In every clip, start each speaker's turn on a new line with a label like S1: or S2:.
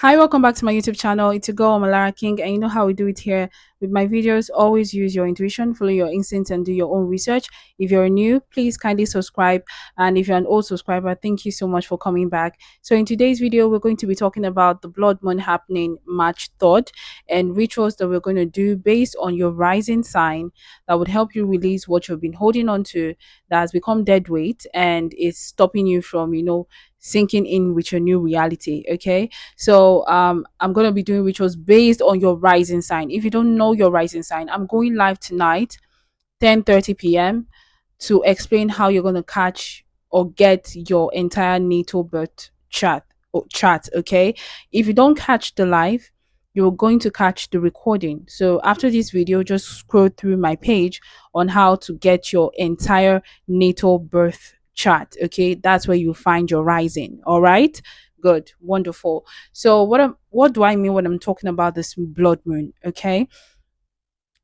S1: Hi, welcome back to my YouTube channel. It's your girl Malara King, and you know how we do it here with my videos. Always use your intuition, follow your instincts, and do your own research. If you're new, please kindly subscribe, and if you're an old subscriber, thank you so much for coming back. So, in today's video, we're going to be talking about the blood moon happening March 3rd and rituals that we're going to do based on your rising sign that would help you release what you've been holding on to that has become dead weight and is stopping you from, sinking in with your new reality. Okay, so I'm gonna be doing rituals based on your rising sign. If you don't know your rising sign, I'm going live tonight, 10:30 p.m. to explain how you're gonna catch or get your entire natal birth chart. Okay, if you don't catch the live, you're going to catch the recording. So after this video, just scroll through my page on how to get your entire natal birth chart. Okay, that's where you find your rising. All right, good, wonderful. So what do I mean when I'm talking about this blood moon? Okay,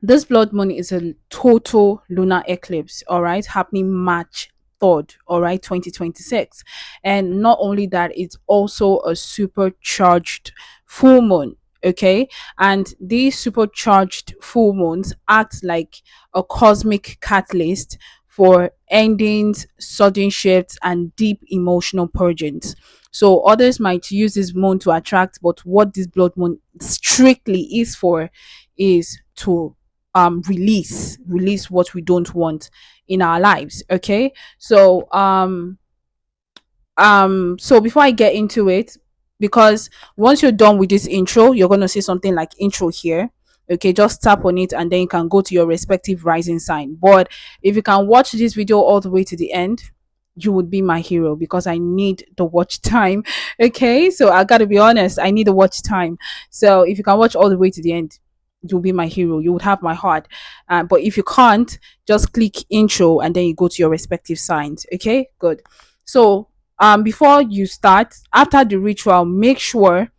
S1: this blood moon is a total lunar eclipse, all right, happening March 3rd, all right, 2026. And not only that, it's also a supercharged full moon. Okay, and these supercharged full moons act like a cosmic catalyst for endings, sudden shifts, and deep emotional purgings. So others might use this moon to attract, but what this blood moon strictly is for is to release what we don't want in our lives. Okay, so before I get into it, because once you're done with this intro, you're going to see something like intro here. Okay, just tap on it and then you can go to your respective rising sign. But if you can watch this video all the way to the end, you would be my hero because I need the watch time. Okay, so I gotta be honest, I need the watch time. So if you can watch all the way to the end, you'll be my hero. You would have my heart. But if you can't, just click intro and then you go to your respective signs. Okay, good. So before you start, after the ritual, make sure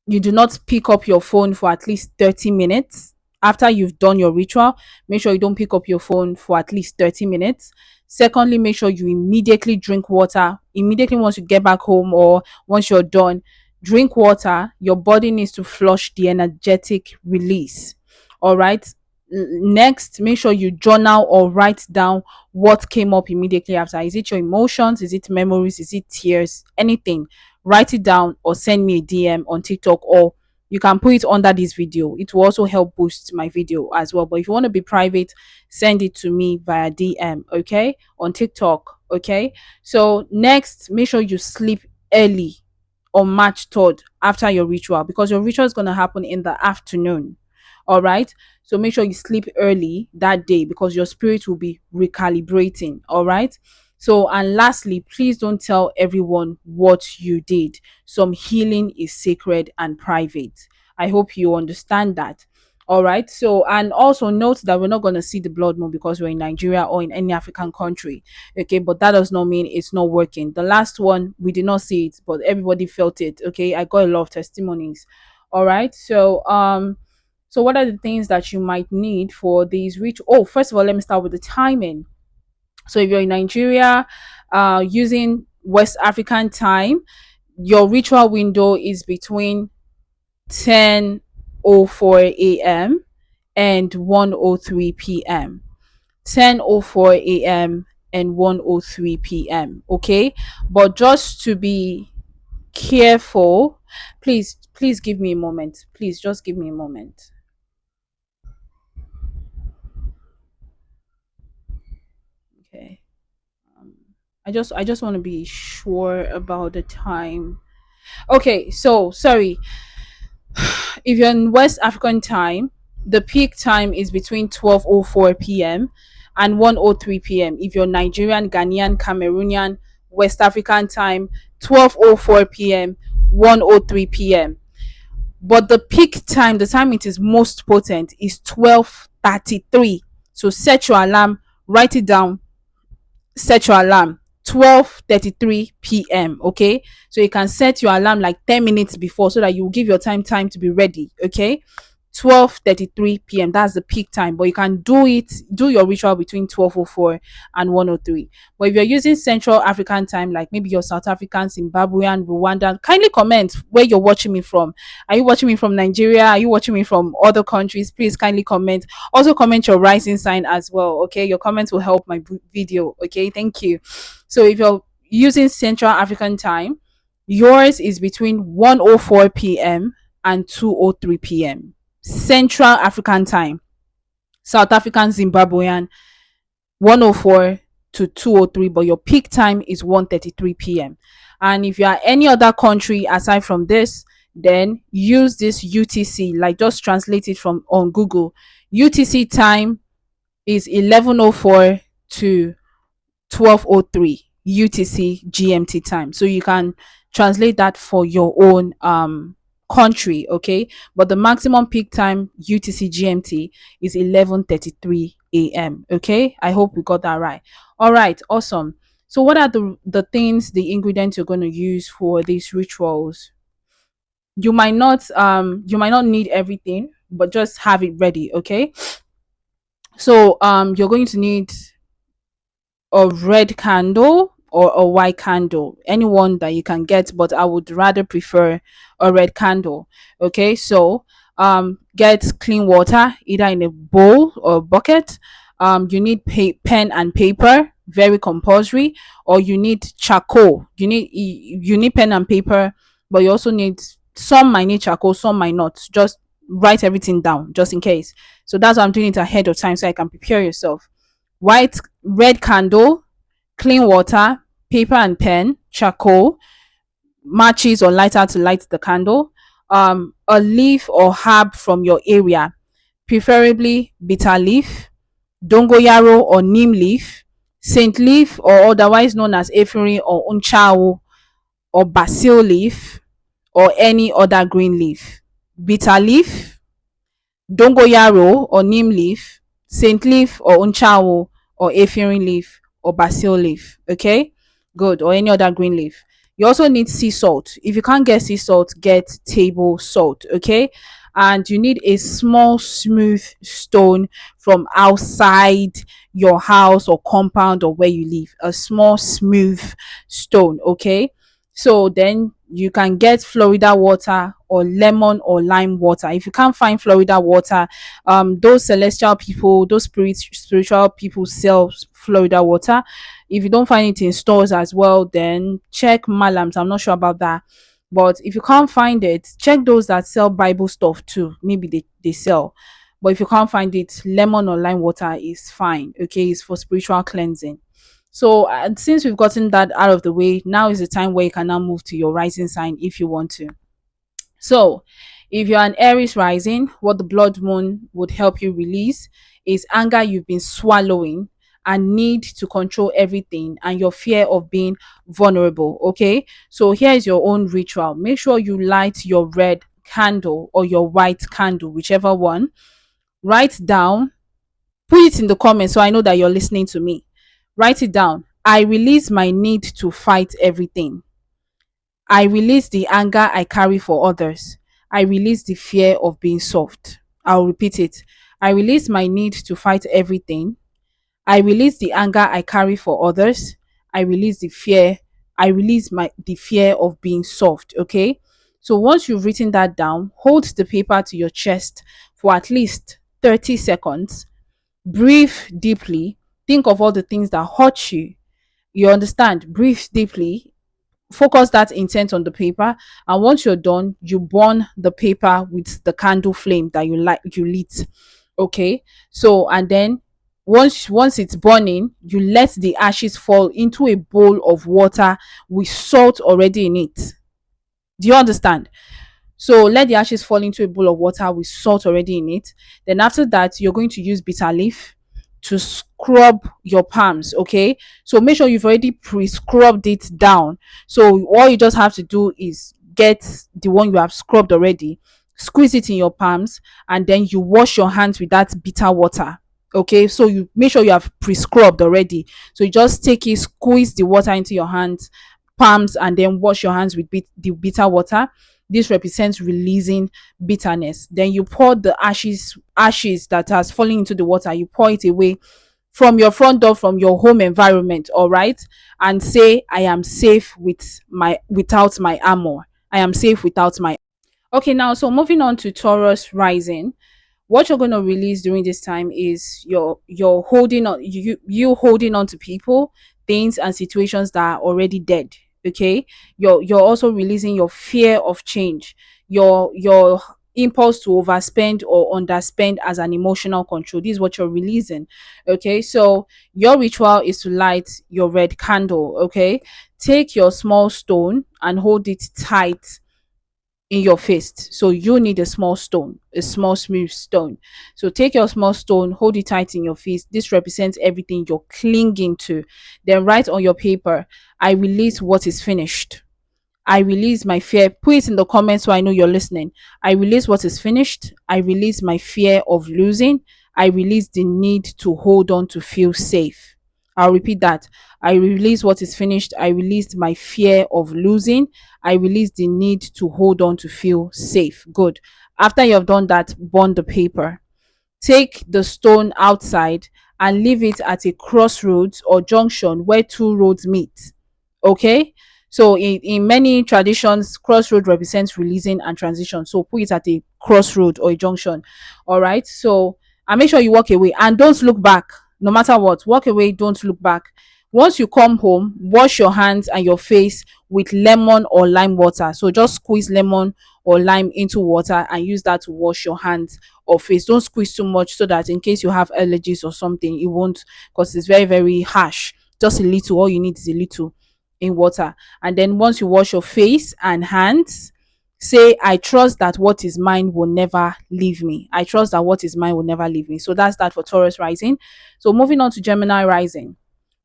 S1: you do not pick up your phone for at least 30 minutes. After you've done your ritual, make sure you don't pick up your phone for at least 30 minutes. Secondly, make sure you immediately drink water. Immediately once you get back home or once you're done, drink water. Your body needs to flush the energetic release. All right. Next, make sure you journal or write down what came up immediately after. Is it your emotions? Is it memories? Is it tears? Anything, write it down or send me a DM on TikTok, or you can put it under this video. It will also help boost my video as well. But if you want to be private, send it to me via DM, okay, on TikTok. Okay, so next, make sure you sleep early on March 3rd after your ritual, because your ritual is going to happen in the afternoon. All right, so make sure you sleep early that day because your spirit will be recalibrating. All right, so, and lastly, please don't tell everyone what you did. Some healing is sacred and private. I hope you understand that. All right. So, and also note that we're not going to see the blood moon because we're in Nigeria or in any African country. Okay. But that does not mean it's not working. The last one, we did not see it, but everybody felt it. Okay. I got a lot of testimonies. All right. So what are the things that you might need for these reach? Oh, first of all, let me start with the timing. So if you're in Nigeria, using West African time, your ritual window is between 10:04 a.m. and 1:03 p.m. 10:04 a.m. and 1:03 p.m. Okay, but just to be careful, please give me a moment. Please just give me a moment. Okay. I just want to be sure about the time. Okay, so sorry. If you're in West African time, the peak time is between 12:04 p.m. and 1:03 p.m. If you're Nigerian, Ghanaian, Cameroonian, West African time, 12:04 p.m., 1:03 p.m. But the peak time, the time it is most potent, is 12:33. So set your alarm, write it down, set your alarm 12:33 p.m. Okay, so you can set your alarm like 10 minutes before so that you will give your time to be ready. Okay, 12:33 p.m. That's the peak time, but you can do your ritual between 12:04 and 1:03. But if you're using Central African time, like maybe you're South African, Zimbabwean, Rwanda, kindly comment where you're watching me from. Are you watching me from Nigeria? Are you watching me from other countries? Please kindly comment. Also comment your rising sign as well. Okay, your comments will help my video. Okay, thank you. So if you're using Central African time, yours is between 1:04 p.m. and 2:03 p.m. Central African time. South African, Zimbabwean, 1:04 to 2:03, but your peak time is 1:33 p.m. And if you are any other country aside from this, then use this UTC, like just translate it from on Google. UTC time is 11:04 to 12:03 UTC GMT time. So you can translate that for your own country, okay? But the maximum peak time UTC GMT is 11:33 a.m. Okay? I hope we got that right. All right, awesome. So what are the ingredients you're going to use for these rituals? You might not need everything, but just have it ready, okay? So you're going to need a red candle or a white candle, anyone that you can get, but I would rather prefer a red candle. Okay, so get clean water either in a bowl or bucket. You need pen and paper, very compulsory, or you need charcoal. You need pen and paper, but you also need, some might need charcoal, some might not. Just write everything down just in case. So that's why I'm doing it ahead of time, so I can prepare yourself. Red candle, clean water, paper and pen, charcoal, matches or lighter to light the candle, a leaf or herb from your area, preferably bitter leaf, dongoyaro or neem leaf, saint leaf or otherwise known as ephedrine or unchao, or basil leaf, or any other green leaf. Bitter leaf, dongoyaro or neem leaf, saint leaf or unchao, or ephedrine leaf or basil leaf. Okay, good, or any other green leaf. You also need sea salt. If you can't get sea salt, get table salt. Okay, and you need a small smooth stone from outside your house or compound or where you live. A small smooth stone. Okay, so then you can get Florida water or lemon or lime water. If you can't find Florida water, those celestial people, those spiritual people sell Florida water. If you don't find it in stores as well, then check Malams. I'm not sure about that. But if you can't find it, check those that sell Bible stuff too. Maybe they sell. But if you can't find it, lemon or lime water is fine. Okay, it's for spiritual cleansing. So since we've gotten that out of the way, now is the time where you can now move to your rising sign if you want to. So if you're an Aries rising, what the blood moon would help you release is anger you've been swallowing and need to control everything and your fear of being vulnerable. Okay, so here is your own ritual. Make sure you light your red candle or your white candle, whichever one. Write down, put it in the comments so I know that you're listening to me. Write it down. I release my need to fight everything. I release the anger I carry for others. I release the fear of being soft. I'll repeat it. I release my need to fight everything. I release the anger I carry for others. I release the fear. I release the fear of being soft. Okay. So once you've written that down, hold the paper to your chest for at least 30 seconds. Breathe deeply. Think of all the things that hurt you. You understand? Breathe deeply, focus that intent on the paper, and once you're done, you burn the paper with the candle flame that you lit. Okay, so and then once it's burning, you let the ashes fall into a bowl of water with salt already in it. Do you understand? So let the ashes fall into a bowl of water with salt already in it. Then after that, you're going to use bitter leaf to scrub your palms. Okay, so make sure you've already pre-scrubbed it down. So all you just have to do is get the one you have scrubbed already, squeeze it in your palms, and then you wash your hands with that bitter water. Okay, so you make sure you have pre-scrubbed already. So you just take it, squeeze the water into your hands, palms, and then wash your hands with the bitter water. This represents releasing bitterness. Then you pour the ashes that has fallen into the water, you pour it away from your front door, from your home environment, all right, and say, I am safe without my armor. I am safe without my. Okay, now, so moving on to Taurus rising, what you're going to release during this time is you're holding on, you holding on to people, things, and situations that are already dead. Okay, you're also releasing your fear of change, your impulse to overspend or underspend as an emotional control. This is what you're releasing. Okay, so your ritual is to light your red candle. Okay, take your small stone and hold it tight in your fist. So you need a small stone, a small smooth stone. So take your small stone, hold it tight in your fist. This represents everything you're clinging to. Then write on your paper, I release what is finished. I release my fear. Put it in the comments so I know you're listening. I release what is finished. I release my fear of losing. I release the need to hold on to feel safe. I'll repeat that. I release what is finished. I release my fear of losing. I release the need to hold on to feel safe. Good. After you have done that, burn the paper. Take the stone outside and leave it at a crossroads or junction where two roads meet. Okay, so in many traditions, crossroad represents releasing and transition, so put it at a crossroad or a junction. All right, so and make sure you walk away and don't look back. No matter what, walk away, don't look back. Once you come home, wash your hands and your face with lemon or lime water. So just squeeze lemon or lime into water and use that to wash your hands or face. Don't squeeze too much so that in case you have allergies or something, it won't, because it's very, very harsh. Just a little, all you need is a little in water. And then once you wash your face and hands, say, I trust that what is mine will never leave me. I trust that what is mine will never leave me. So that's that for Taurus rising. So moving on to Gemini rising,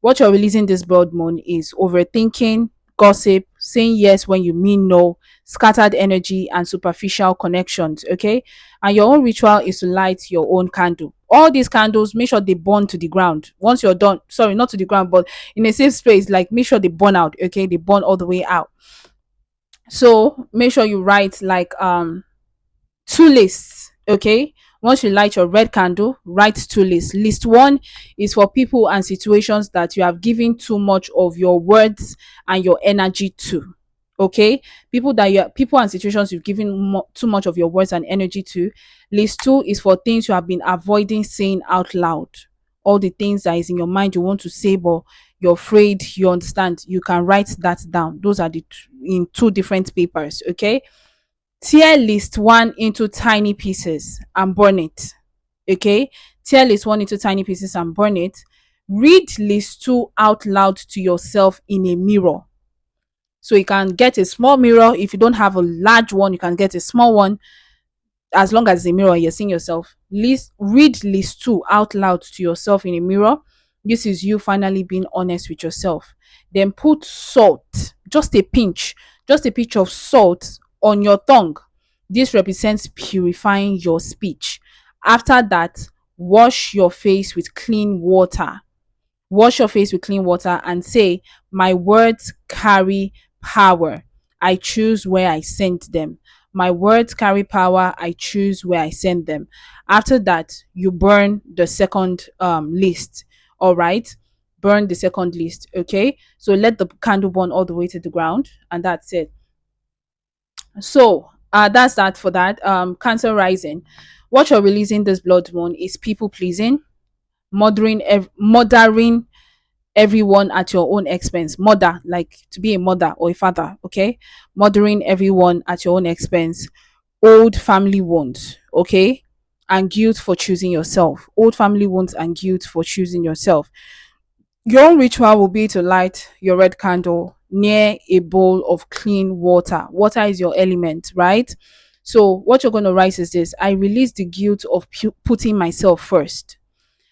S1: what you're releasing this blood moon is overthinking, gossip, saying yes when you mean no, scattered energy, and superficial connections. Okay, and your own ritual is to light your own candle. All these candles, make sure they burn to the ground. Once you're done, sorry, not to the ground, but in a safe space, like make sure they burn out. Okay, they burn all the way out. So make sure you write like two lists. Okay, once you light your red candle, write two lists. List one is for people and situations that you have given too much of your words and your energy to. Okay, people and situations you've given too much of your words and energy to. List two is for things you have been avoiding saying out loud. All the things that is in your mind you want to say, but you're afraid, you understand, you can write that down. Those are in two different papers. Okay, tear list one into tiny pieces and burn it. Okay, tear list one into tiny pieces and burn it. Read list two out loud to yourself in a mirror. So you can get a small mirror. If you don't have a large one, you can get a small one. As long as it's a mirror, you're seeing yourself. Read list two out loud to yourself in a mirror. This is you finally being honest with yourself. Then put salt, just a pinch of salt on your tongue. This represents purifying your speech. After that, wash your face with clean water. Wash your face with clean water and say, my words carry power. I choose where I send them. My words carry power. I choose where I send them. After that, you burn the second list. All right. Burn the second list. Okay. So let the candle burn all the way to the ground. And that's it. So that's that for that. Cancer rising. What you're releasing this blood moon is people pleasing, murdering everyone at your own expense. Mother, like to be a mother or a father. Okay, murdering everyone at your own expense. Old family wounds. Okay, and guilt for choosing yourself. Old family wounds and guilt for choosing yourself. Your own ritual will be to light your red candle near a bowl of clean water. Water is your element, right? So what you're going to write is this: I release the guilt of putting myself first.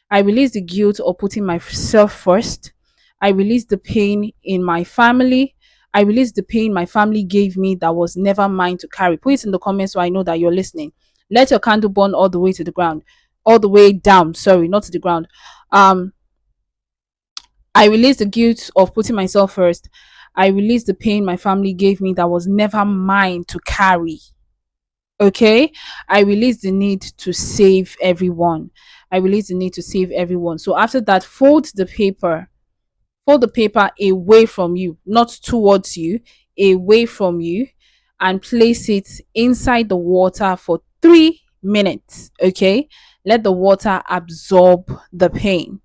S1: I release the guilt of putting myself first. I release the pain in my family. I release the pain my family gave me that was never mine to carry. Put it in the comments so I know that you're listening. Let your candle burn all the way to the ground, all the way down. Sorry, not to the ground. I release the guilt of putting myself first. I release the pain my family gave me that was never mine to carry. Okay, I release the need to save everyone. I release the need to save everyone. So after that, fold the paper away from you, not towards you, away from you, and place it inside the water for 3 minutes. Okay, let the water absorb the pain.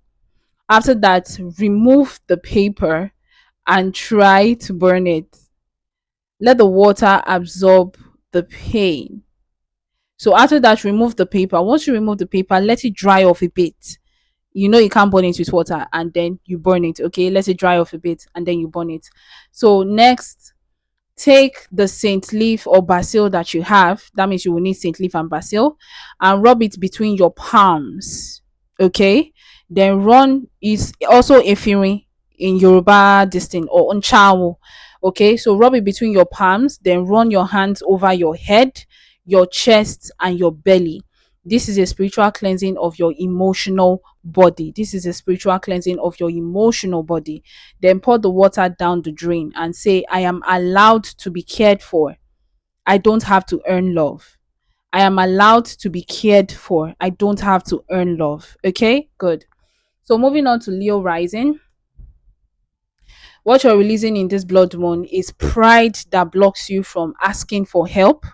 S1: After that, remove the paper and try to burn it. Let the water absorb the pain. So after that, remove the paper. Once you remove the paper, let it dry off a bit. You know you can't burn it with water and then you burn it. Okay, let it dry off a bit and then you burn it. So next, take the saint leaf or basil that you have. That means you will need saint leaf and basil, and rub it between your palms. Okay, then run is also efirin in Yoruba distinct or unchawo. Okay, so rub it between your palms, then run your hands over your head, your chest, and your belly. This is a spiritual cleansing of your emotional body. This is a spiritual cleansing of your emotional body. Then pour the water down the drain and say, I am allowed to be cared for. I don't have to earn love. I am allowed to be cared for. I don't have to earn love. Okay, good. So moving on to Leo rising. What you're releasing in this blood moon is pride that blocks you from asking for help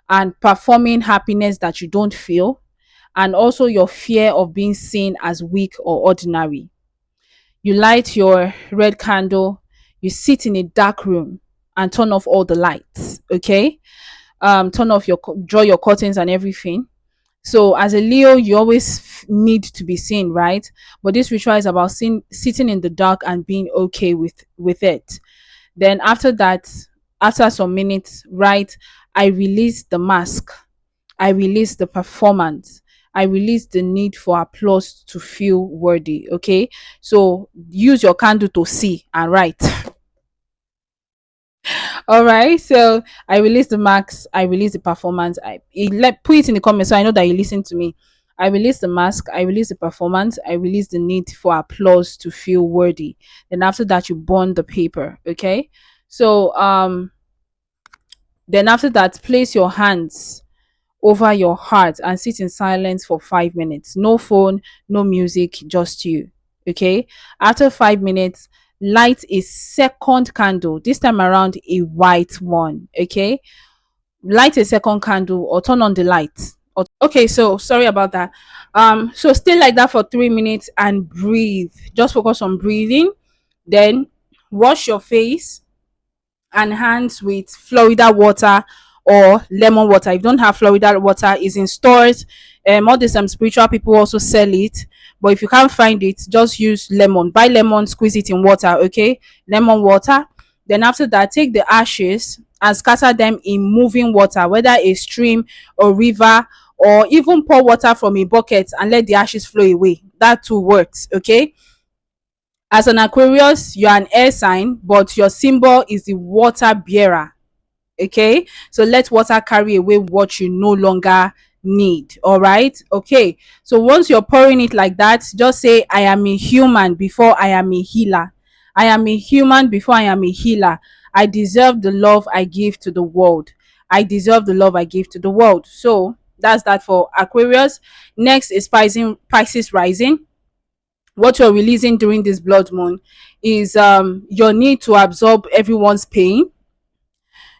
S1: and performing happiness that you don't feel, and also your fear of being seen as weak or ordinary. You light your red candle, you sit in a dark room and turn off all the lights. Okay, turn off draw your curtains and everything. So as a Leo, you always need to be seen, right? But this ritual is about sitting in the dark and being okay with it. Then after that, after some minutes, right, I release the mask, I release the performance, I release the need for applause to feel worthy. Okay, so use your candle to see and write. All right, so I release the mask, I release the performance. Put it in the comments so I know that you listen to me. I release the mask, I release the performance, I release the need for applause to feel worthy. Then after that, you burn the paper. Okay, so then after that, place your hands over your heart and sit in silence for 5 minutes. No phone, no music, just you. Okay. After 5 minutes, light a second candle, this time around a white one. Okay. Light a second candle or turn on the light. Okay, so sorry about that. So stay like that for 3 minutes and breathe. Just focus on breathing. Then wash your face and hands with Florida water or lemon water. If you don't have Florida water, is in stores. All these spiritual people also sell it, but if you can't find it, just use lemon. Buy lemon, squeeze it in water. Okay, lemon water. Then after that, take the ashes and scatter them in moving water, whether a stream or river, or even pour water from a bucket and let the ashes flow away. That too works. Okay, as an Aquarius, you're an air sign, but your symbol is the water bearer. Okay, so let water carry away what you no longer need. All right. Okay, so once you're pouring it like that, just say, I am a human before I am a healer. I am a human before I am a healer. I deserve the love I give to the world. I deserve the love I give to the world. So that's that for Aquarius. Next is Pisces rising. What you're releasing during this blood moon is your need to absorb everyone's pain.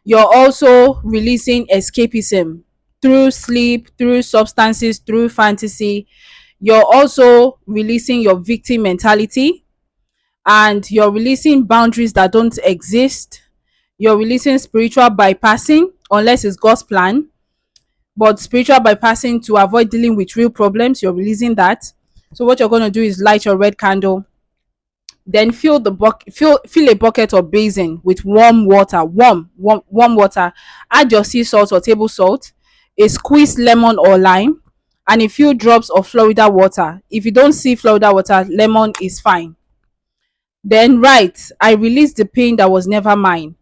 S1: You're also releasing escapism through sleep, through substances, through fantasy. You're also releasing your victim mentality, and you're releasing boundaries that don't exist. You're releasing spiritual bypassing, unless it's God's plan, but spiritual bypassing to avoid dealing with real problems. You're releasing that. So what you're going to do is light your red candle, then fill a bucket or basin with warm water, warm water. Add your sea salt or table salt, a squeezed lemon or lime, and a few drops of Florida water. If you don't see Florida water, lemon is fine. Then write, I release the pain that was never mine.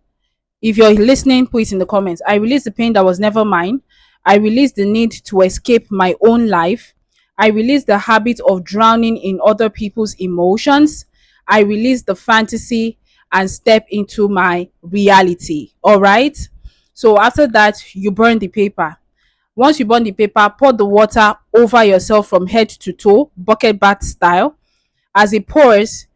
S1: If you're listening, put it in the comments. I release the pain that was never mine. I release the need to escape my own life. I release the habit of drowning in other people's emotions. I release the fantasy and step into my reality. All right. So after that, you burn the paper. Once you burn the paper, pour the water over yourself from head to toe, bucket bath style. As it pours,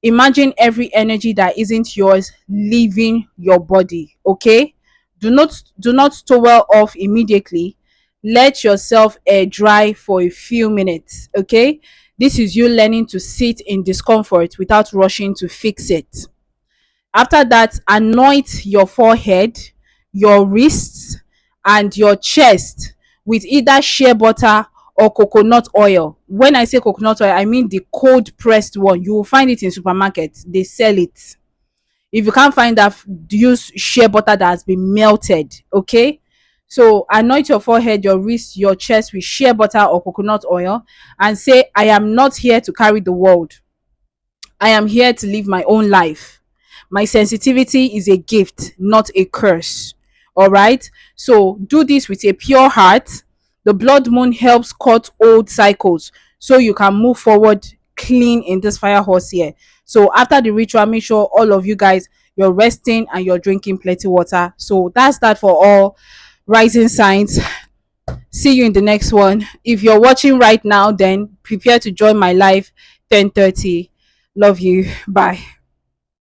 S1: imagine every energy that isn't yours leaving your body. Okay, do not towel off immediately. Let yourself air dry for a few minutes. Okay, this is you learning to sit in discomfort without rushing to fix it. After that, anoint your forehead, your wrists, and your chest with either shea butter or coconut oil. When I say coconut oil, I mean the cold pressed one. You will find it in supermarkets. They sell it. If you can't find that, use shea butter that has been melted. Okay. So anoint your forehead, your wrist, your chest with shea butter or coconut oil and say, I am not here to carry the world. I am here to live my own life. My sensitivity is a gift, not a curse. All right. So do this with a pure heart. The blood moon helps cut old cycles so you can move forward clean in this fire horse here. So after the ritual, make sure all of you guys, you're resting and you're drinking plenty water. So that's that for all rising signs. See you in the next one. If you're watching right now, then prepare to join my live 10:30. Love you. Bye.